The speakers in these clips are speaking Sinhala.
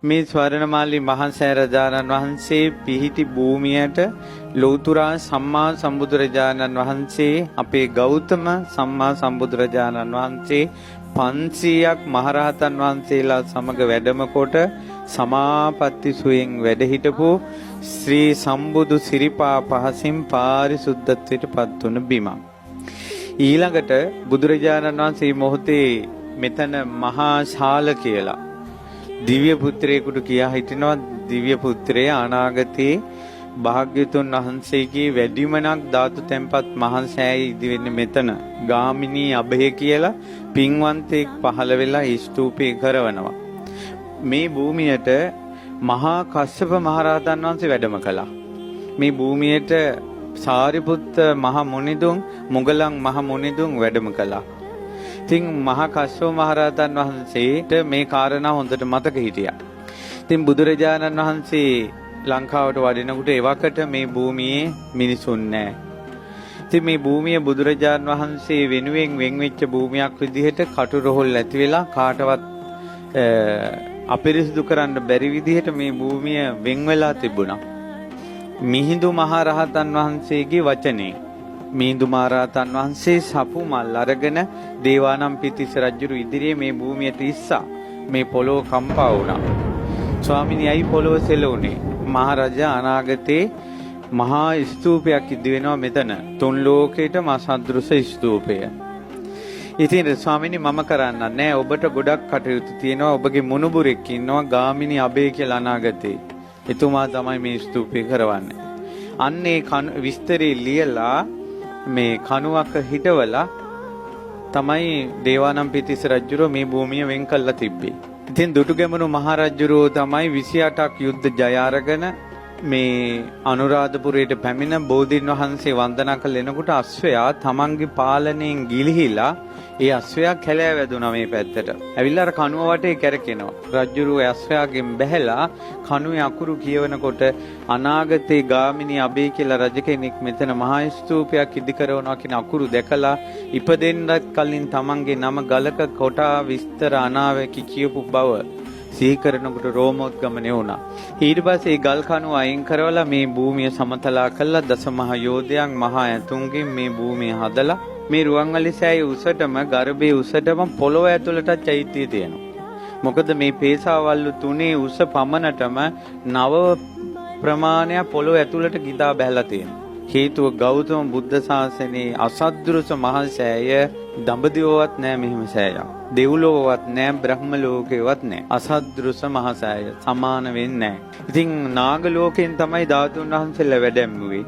මේ ස්වර්ණමාලී මහා සෑරජානන් වහන්සේ පිහිටි භූමියට ලෞතුරා සම්මා සම්බුදුරජාණන් වහන්සේ අපේ ගෞතම සම්මා සම්බුදුරජාණන් වහන්සේ 500ක් මහරහතන් වහන්සේලා සමග වැඩම කොට සමාපatti සුවයෙන් වැඩ හිටපු ශ්‍රී සම්බුදු සිරිපා පහසින් පාරිසුද්ධත්වයට පත් වුණ බිම. ඊළඟට බුදුරජාණන් වහන්සේ මොහොතේ මෙතන මහා ශාල කියලා දිව්‍ය පුත්‍රයෙකුට කියා හිටිනවා. දිව්‍ය පුත්‍රය අනාගතේ භාග්‍යතුන් වහන්සේගේ වැඩිමනක් ධාතු තැන්පත් මහා සෑය ඉදි වෙන්නේ මෙතන. ගාමිණී අභය කියලා පින්වන්තෙක් පහළ වෙලා ස්තූපේ කරවනවා. මේ භූමියට මහා කස්සප මහරහතන් වහන්සේ වැඩම කළා. මේ භූමියට සාරිපුත්ත මහ මුනිදුන් මුගලන් මහ මුනිදුන් වැඩම කළා. ඉතින් මහා කස්සප මහරහතන් වහන්සේට මේ කාරණා හොඳට මතක හිටියා. ඉතින් බුදුරජාණන් වහන්සේ ලංකාවට වඩිනකොට එවකට මේ භූමියේ මිනිසුන් නැහැ. ඉතින් මේ භූමිය බුදුරජාණන් වහන්සේ වෙනුවෙන් වෙන් වෙච්ච භූමියක් විදිහට කටුරොහොල් ඇති වෙලා කාටවත් අපිරිසිදු කරන්න බැරි විදිහට මේ භූමිය වෙන් වෙලා තිබුණා. මිහිඳු මහරහතන් වහන්සේගේ වචනේ මිහිඳු මහරහතන් වහන්සේ සපු මල් අරගෙන දේවානම්පියතිස්ස රජුරු ඉදිරියේ මේ භූමියට ඉස්සා මේ පොළොව කම්පා වුණා. ස්වාමිනී අයි පොළොව සෙලුනේ. මහරජා අනාගතේ මහා ස්තූපයක් ඉදි වෙනවා මෙතන. තුන් ලෝකේටම අසදෘස ස්තූපය. ඉතින් ස්වාමිනී මම කරන්න නෑ. ඔබට ගොඩක් කටයුතු තියෙනවා. ඔබගේ මුණුබුරෙක් ඉන්නවා ගාමිණී අබේ කියලා අනාගතේ. එතුමා තමයි මේ ස්තූපය කරවන්නේ. අන්නේ විස්තරේ ලියලා මේ කණුවක හිටවලා තමයි දේවානම්පියතිස්ස රජුරෝ මේ භූමිය වෙන් කළා තිබ්බේ. ඉතින් දුටුගැමුණු මහරජුරෝ තමයි 28ක් යුද්ධ ජය අරගෙන මේ අනුරාධපුරයට පැමිණ බෝධීන් වහන්සේ වන්දනා කළ එනකොට අශ්වයා තමන්ගේ පාලනයෙන් ගිලිහිලා ඒ අශ්වයා කැලෑ වැදුනා මේ පැත්තට. ඇවිල්ලා අර කණුව වටේ කැරකෙනවා. රජුරෝ අශ්වයාගෙන් බැහැලා කණුවේ අකුරු කියවනකොට අනාගතේ ගාමිණී අබේ කියලා රජ කෙනෙක් මෙතන මහා ස්තූපයක් ඉදි කරනවා කියන අකුරු දැකලා ඉපදෙන්නත් කලින් තමන්ගේ නම ගලක කොටා විස්තර අනාවැකි කියපු බව සිහි කරනකොට රෝමෝද්ගමනය වුණා. ඊට පස්සේ ගල් කණුව අයින් කරවලා මේ භූමිය සමතලා කළා. දසමහා යෝධයන් මහා ඇතුන්ගෙන් මේ භූමිය හදලා මේ රුවන්වැලි සෑය උසටම ගර්භයේ උසටම පොළොව ඇතුළට චෛත්‍යය තියෙනවා. මොකද මේ පේසාවල්ලු තුනේ උස පමණටම 9 ප්‍රමාණයක් පොළොව ඇතුළට ගිදා බැහැලා තියෙනවා. හේතුව ගෞතම බුද්ධ ශාසනයේ අසද්දෘස මහා සෑය දඹදිවවත් නෑ මෙහිම සෑයක්. දෙව්ලොවවත් නෑ බ්‍රහ්ම ලෝකේවත් නෑ. අසද්දෘස මහා සෑය සමාන වෙන්නේ නෑ. ඉතින් නාග ලෝකෙන් තමයි ධාතුන් වහන්සේලා වැඩැම්මුවේ.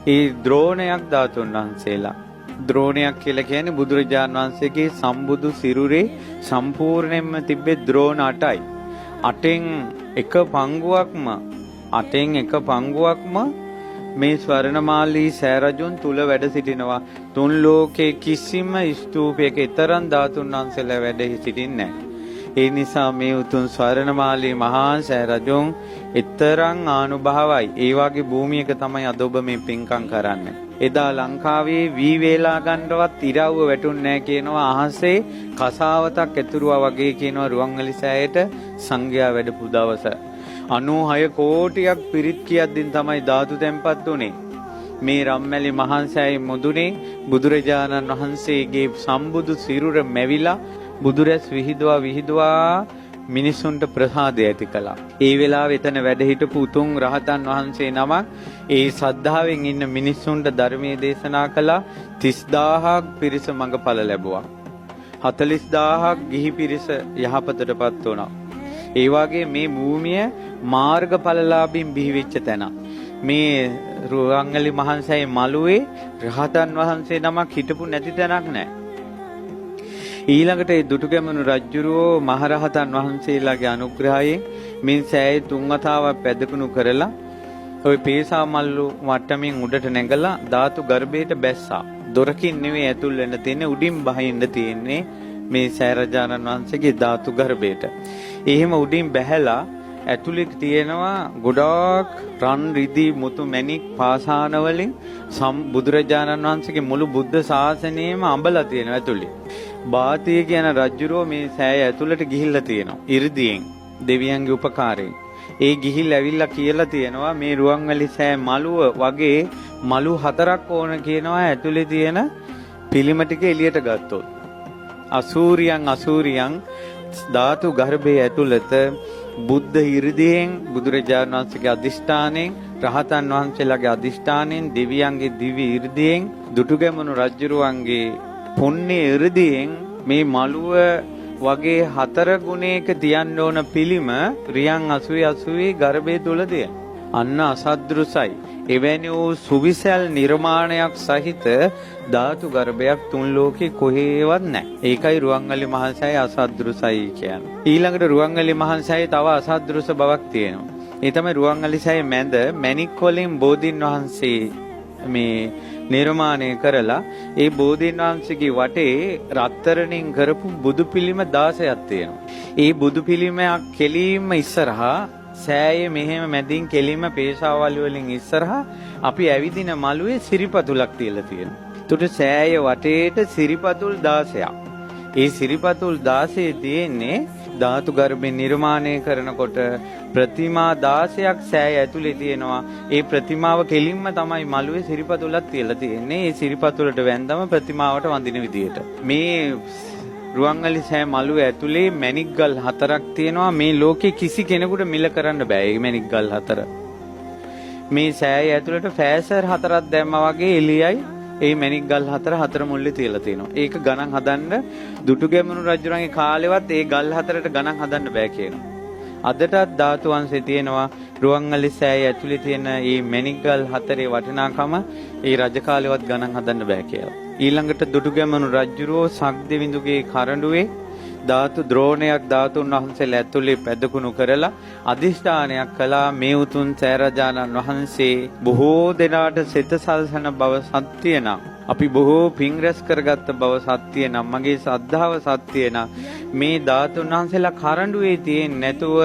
ඒ ද්‍රෝණයක් ධාතුන් වහන්සේලා. ද්‍රෝණයක් කියලා කියන්නේ බුදුරජාණන් වහන්සේගේ සම්බුදු සිරුරේ සම්පූර්ණයෙන්ම තිබ්බේ ද්‍රෝණ 8යි. 8න් එක පංගුවක්ම මේ ස්වර්ණමාලී සෑරජුන් තුල වැඩ සිටිනවා. තුන් ලෝකේ කිසිම ස්තූපයක ඊතරම් ධාතුන් වහන්සේලා වැඩ සිටින්නේ නැහැ. ඒ නිසා මේ උතුම් ස්වර්ණමාලී මහා සෑරජුන් ඊතරම් ආනුභාවයි. ඒ වගේ භූමියක තමයි අද ඔබ මේ පින්කම් කරන්නේ. එදා ලංකාවේ වී වේලා ගන්නවත් ඉරව්ව වැටුන්නේ නැහැ කියනවා. අහසේ කසාවතක් ඇතුරුවා වගේ කියනවා රුවන්වැලි සෑයට සංඝයා වැඩපු දවස. 96 කෝටියක් පිරිත් කියද්දින් තමයි ධාතු තැන්පත් උනේ. මේ රම්මැලි මහා සෑය මුදුනේ බුදුරජාණන් වහන්සේගේ සම්බුදු සිරුර මැවිලා බුදුරැස් විහිදුවා මිනිසුන්ට ප්‍රසාදය ඇති කළා. ඒ වෙලාවේ එතන වැඩ හිටපු උතුම් රහතන් වහන්සේ නමක් ඒ ශ්‍රද්ධාවෙන් ඉන්න මිනිසුන්ට ධර්මයේ දේශනා කළා. 30000ක් පිරිස මඟඵල ලැබුවා. 40000ක් ගිහි පිරිස යහපතටපත් වුණා. ඒ වගේ මේ භූමිය මාර්ගඵලලාභීන් බිහිවෙච්ච තැන. මේ රුවන්වැලි මහා සෑය මළුවේ රහතන් වහන්සේ නමක් හිටපු නැති තැනක් නැහැ. ඊළඟට ඒ දුටුගැමුණු රජුරෝ මහරහතන් වහන්සේලාගේ අනුග්‍රහයෙන් මේ සෑය 3 වතාවක් පැදකුණු කරලා ওই පේසා මල්ලු වට්ටමින් උඩට නැගලා ධාතු ගර්භයට බැස්සා. දොරකින් නෙවෙයි ඇතුල් වෙන්න තියෙන්නේ, උඩින් බහින්න තියෙන්නේ මේ සෑරජානන් වහන්සේගේ ධාතු ගර්භයට. එහෙම උඩින් බැහැලා ඇතුළේ තියෙනවා ගොඩාක් රන් රිදී මුතු මැණික් පාසාන වලින් බුදුරජාණන් වහන්සේගේ මුළු බුද්ධ ශාසනයම අඹලා තියෙනවා ඇතුළේ. බාතිය කියන රජුරෝ මේ සෑය ඇතුළට ගිහිල්ලා තියෙනවා ඉර්ධියෙන්. දෙවියන්ගේ උපකාරයෙන්. ඒ ගිහිල්ලා ඇවිල්ලා කියලා තියෙනවා මේ රුවන්වැලි සෑ මළුව වගේ මළු 4ක් ඕන කියනවා ඇතුලේ තියෙන පිළිම ටික එළියට ගත්තොත්. අසූරියන් ධාතු ගර්භයේ ඇතුළත බුද්ධ 이르දියෙන් බුදුරජාණන් වහන්සේගේ අදිෂ්ඨානයෙන් රහතන් වහන්සේලාගේ අදිෂ්ඨානයෙන් දෙවියන්ගේ දිව්‍ය 이르දියෙන් දුටුගැමුණු රජුරුවන්ගේ පුණ්‍ය 이르දියෙන් මේ මළුව වගේ 4 ගුණයක තියන්න ඕන පිළිම රියන් 80 ගර්භය තුල තියෙන. අන්න අසද්දෘසයි. එවැනි වූ සුවිසල් නිර්මාණයක් සහිත ධාතු ගර්භයක් තුන් ලෝකේ කොහෙවත් නැහැ. ඒකයි රුවන්වැලි මහසෑය අසද්දෘසයි කියන්නේ. ඊළඟට රුවන්වැලි මහසෑයේ තව අසද්දෘස බවක් තියෙනවා. ඒ තමයි රුවන්වැලි සෑයේ මැද මැණික් වලින් බෝධීන් වහන්සේ මේ නිර්මාණය කරලා ඒ බෝධීන් වහන්සේගේ වටේ රත්තරණින් කරපු බුදු පිළිම 16ක් තියෙනවා. ඒ බුදු පිළිමයක් කෙලින්ම ඉස්සරහා සෑයේ මෙහෙම මැදින් කෙලින්ම පේශාවල් වලින් ඉස්සරහා අපි ඇවිදින මළුවේ සිරිපතුලක් තියලා තියෙනවා. ඒකට සෑයේ වටේට සිරිපතුල් 16ක්. ඒ සිරිපතුල් 16 තියෙන්නේ ධාතු ගර්භේ නිර්මාණය කරනකොට ප්‍රතිමා 16ක් සෑය ඇතුලේ තියෙනවා. ඒ ප්‍රතිමාව කෙලින්ම තමයි මළුවේ සිරිපතුලක් තියලා තියෙන්නේ. ඒ සිරිපතුලට වැන්දම ප්‍රතිමාවට වඳින විදියට. මේ රුවන්වැලි සෑ මළුවේ ඇතුලේ මැණික් ගල් 4ක් තියෙනවා. මේ ලෝකේ කිසි කෙනෙකුට මිල කරන්න බෑ මේ මැණික් ගල් 4. මේ සෑය ඇතුලට ෆෑසර් 4ක් දැම්මා වගේ එළියයි ඒ මැණික් ගල් 4 මුල්ලේ තියලා තියෙනවා. ඒක ගණන් හදන්න දුටුගැමුණු රජුරන්ගේ කාලෙවත් ඒ ගල් 4ට ගණන් හදන්න බෑ කියනවා. අදටත් ධාතු වංශේ තියෙනවා රුවන්වැලි සෑය ඇතුලේ තියෙන මේ මැණික් ගල් 4 වටිනාකම ඒ රජ කාලෙවත් ගණන් හදන්න බෑ කියලා. ඊළඟට දුටුගැමුණු රජුරෝ සක්දෙවිඳුගේ කරඬුවේ ධාතු ද්‍රෝණයක් ධාතුන් වහන්සේලා ඇතුලේ පැදකුණු කරලා අදිෂ්ඨානයක් කළා මේ උතුම් සෑරජානන් වහන්සේ බොහෝ දෙනාට සිත සල්සන බව සත්‍ය නම් අපි බොහෝ පින් රැස් කරගත්ත බව සත්‍ය නම් මගේ ශ්‍රද්ධාව සත්‍ය නම් මේ ධාතුන් වහන්සේලා කරඬුවේ තියෙන්නේ නැතුව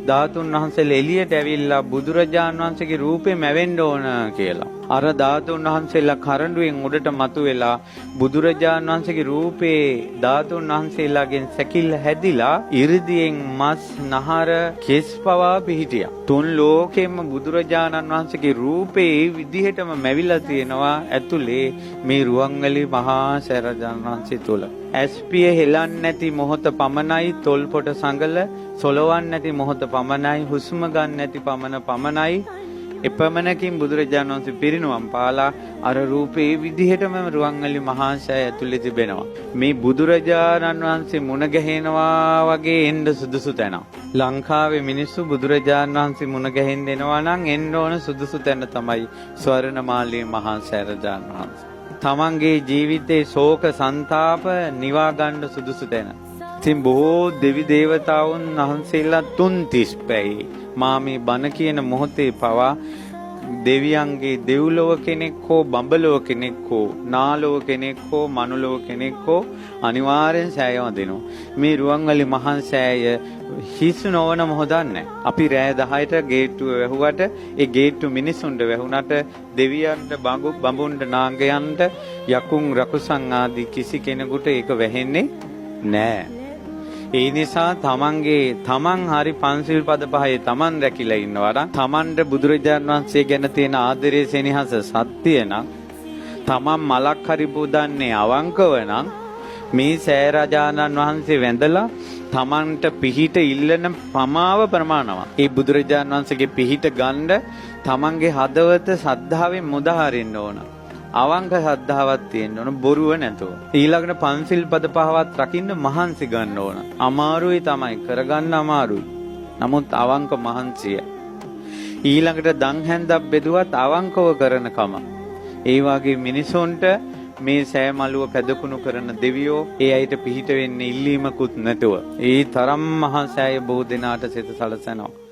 ධාතුන් වහන්සේලා එළියට ඇවිල්ලා බුදුරජාන් වහන්සේගේ රූපේ මැවෙන්න ඕන කියලා. අර ධාතුන් වහන්සේලා කරඬුවෙන් උඩට මතුවෙලා බුදුරජාන් වහන්සේගේ රූපේ ධාතුන් වහන්සේලාගෙන් සැකිල්ල හැදිලා 이르දියෙන් මස් නහර කෙස් පවා පිහිටියා. තුන් ලෝකෙම බුදුරජාණන් වහන්සේගේ රූපේ ඒ විදිහටම මැවිලා තියෙනවා ඇතුලේ මේ රුවන්වැලි මහා සෑරජාණන් වහන්සේ තුල. ඇස්පිය හෙලන්නේ නැති මොහොත පමණයි තොල්පොට සංගල සොලවන්නේ නැති මොහොත පමණයි හුස්ම ගන්න නැති පමණයි එපමණකින් බුදුරජාණන් වහන්සේ පිරිනුවම් පාලා අර රූපේ විදිහටම රුවන්වැලි මහා සෑය ඇතුලේ තිබෙනවා. මේ බුදුරජාණන් වහන්සේ මුණ ගැහෙනවා වගේ එන්න සුදුසු තැන. ලංකාවේ මිනිස්සු බුදුරජාණන් වහන්සේ මුණ ගැහෙන්න එනවා නම් එන්න ඕන සුදුසු තැන තමයි ස්වර්ණමාලී මහා සෑරජාණන් වහන්සේ. තමන්ගේ ජීවිතේ ශෝක සංතාප නිවා ගන්න සුදුසු තැන. ඉතින් බොහෝ දෙවි දේවතාවුන් වහන්සේලා 330 පැයි මා මේ බණ කියන මොහොතේ පවා දෙවියන්ගේ දෙව්ලොව කෙනෙක් හෝ බඹලොව කෙනෙක් හෝ නාලොව කෙනෙක් හෝ මනුලොව කෙනෙක් හෝ අනිවාර්යෙන් සෑය වදිනවා. මේ රුවන්වැලි මහා සෑය හිස් නොවන මොහොතක් නැහැ. අපි රෑ 10ට ගේට්ටුව වැහුවට ඒ ගේට්ටු මිනිසුන්ට වැහුණට දෙවියන්ට බඹුන්ට නාගයන්ට යකුන් රකුසන් ආදී කිසි කෙනෙකුට ඒක වැහෙන්නේ නැහැ. ඒ නිසා තමන් හරි පන්සිල් පද පහේ තමන් රැකිලා ඉන්නවා නම් තමන්ට බුදුරජාණන් වහන්සේ ගැන තියෙන ආදරයේ සෙනෙහස සත්‍ය නම් තමන් මලක් හරි පුදන්නේ අවංකව නම් මේ සෑරජානන් වහන්සේ වැඳලා තමන්ට පිහිට ඉල්ලන පමාව ප්‍රමාණවත්. ඒ බුදුරජාණන් වහන්සේගේ පිහිට ගන්න තමන්ගේ හදවත සද්ධාවෙන් මුදාහරින්න ඕන. අවංක ශ්‍රද්ධාවක් තියෙන්න ඕන බොරුව නැතුව. ඊළඟට පන්සිල් පද පහවත් රකින්න මහන්සි ගන්න ඕන. අමාරුයි තමයි කරගන්න අමාරුයි. නමුත් අවංක මහන්සිය. ඊළඟට දන් හැන්දක් බෙදුවත් අවංකව කරනකම. ඒ වගේ මිනිසුන්ට මේ සෑ මළුව පැදකුණු කරන දෙවියෝ ඒ අයට පිහිට වෙන්න ඉල්ලීමකුත් නැතුව ඒ තරම් මහා සෑය බොහෝ දෙනාට සිත සලසනවා.